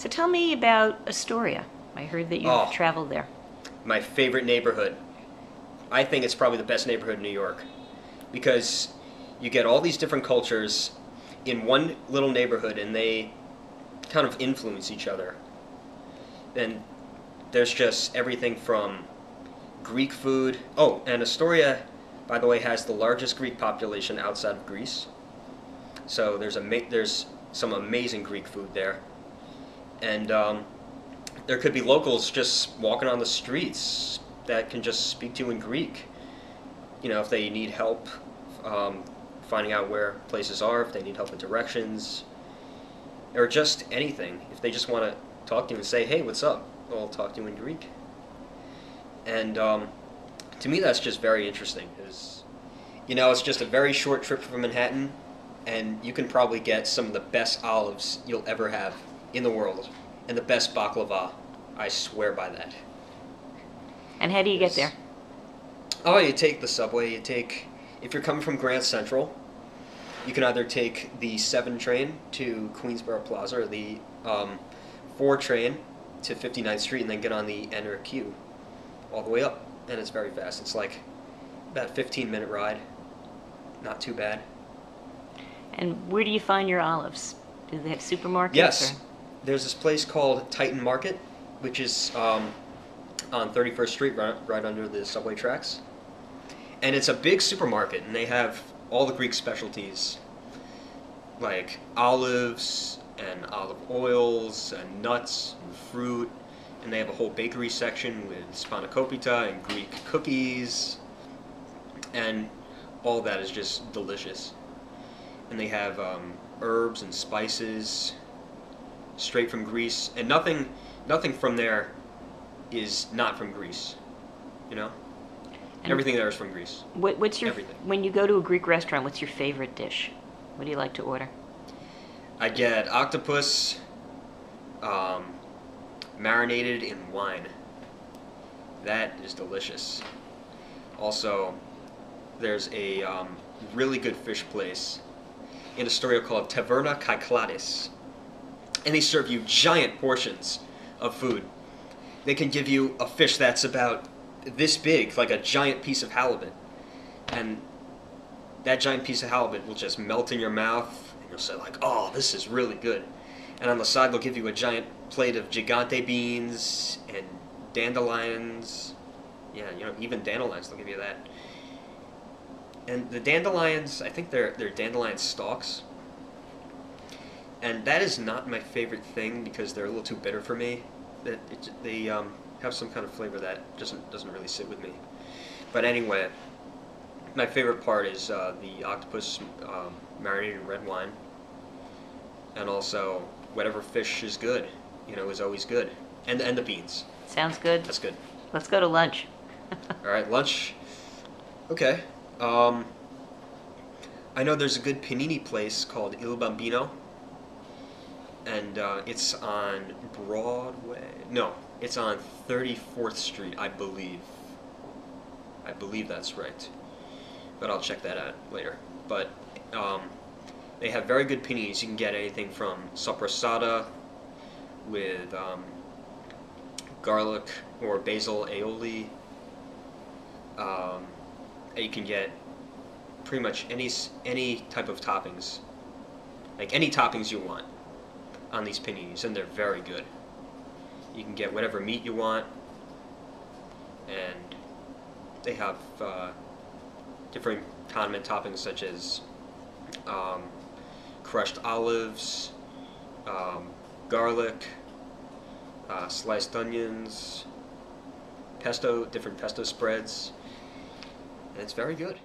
So tell me about Astoria. I heard that you've Oh, traveled there. my favorite neighborhood. I think it's probably the best neighborhood in New York because you get all these different cultures in one little neighborhood and they kind of influence each other. And there's just everything from Greek food. Oh, and Astoria, by the way, has the largest Greek population outside of Greece. So there's some amazing Greek food there. And there could be locals just walking on the streets that can just speak to you in Greek. You know, if they need help finding out where places are, if they need help with directions, or just anything. If they just want to talk to you and say, "Hey, what's up?" I'll talk to you in Greek. And to me, that's just very interesting. Because, you know, it's just a very short trip from Manhattan, and you can probably get some of the best olives you'll ever have in the world, and the best baklava. I swear by that. And how do you get there? Oh, you take the subway. If you're coming from Grand Central, you can either take the 7 train to Queensboro Plaza or the 4 train to 59th Street and then get on the N or Q all the way up. And it's very fast. It's like about a 15-minute ride. Not too bad. And where do you find your olives? Do they have supermarkets? Yes. Or? There's this place called Titan Market, which is on 31st Street, right under the subway tracks. And it's a big supermarket, and they have all the Greek specialties, like olives and olive oils and nuts and fruit. And they have a whole bakery section with spanakopita and Greek cookies. And all that is just delicious. And they have herbs and spices straight from Greece, and nothing from there is not from Greece. You know, And everything there is from Greece. what's your Everything. when you go to a Greek restaurant? What's your favorite dish? What do you like to order? I get octopus marinated in wine. That is delicious. Also, there's a really good fish place in Astoria called Taverna Kyklades. And they serve you giant portions of food. They can give you a fish that's about this big, like a giant piece of halibut. And that giant piece of halibut will just melt in your mouth, and you'll say like, "Oh, this is really good." And on the side, they'll give you a giant plate of gigante beans and dandelions. Yeah, you know, even dandelions, they'll give you that. And the dandelions, I think they're dandelion stalks. And that is not my favorite thing because they're a little too bitter for me. They have some kind of flavor that doesn't really sit with me. But anyway, my favorite part is the octopus marinated in red wine, and also whatever fish is good, you know, is always good, and the beans. Sounds good. That's good. Let's go to lunch. All right, lunch. Okay. I know there's a good panini place called Il Bambino. And it's on Broadway. No, it's on 34th Street, I believe. I believe that's right. But I'll check that out later. But they have very good paninis. You can get anything from soppressata with garlic or basil aioli. You can get pretty much any type of toppings. Like any toppings you want on these paninis, and they're very good. You can get whatever meat you want, and they have different condiment toppings such as crushed olives, garlic, sliced onions, pesto, different pesto spreads, and it's very good.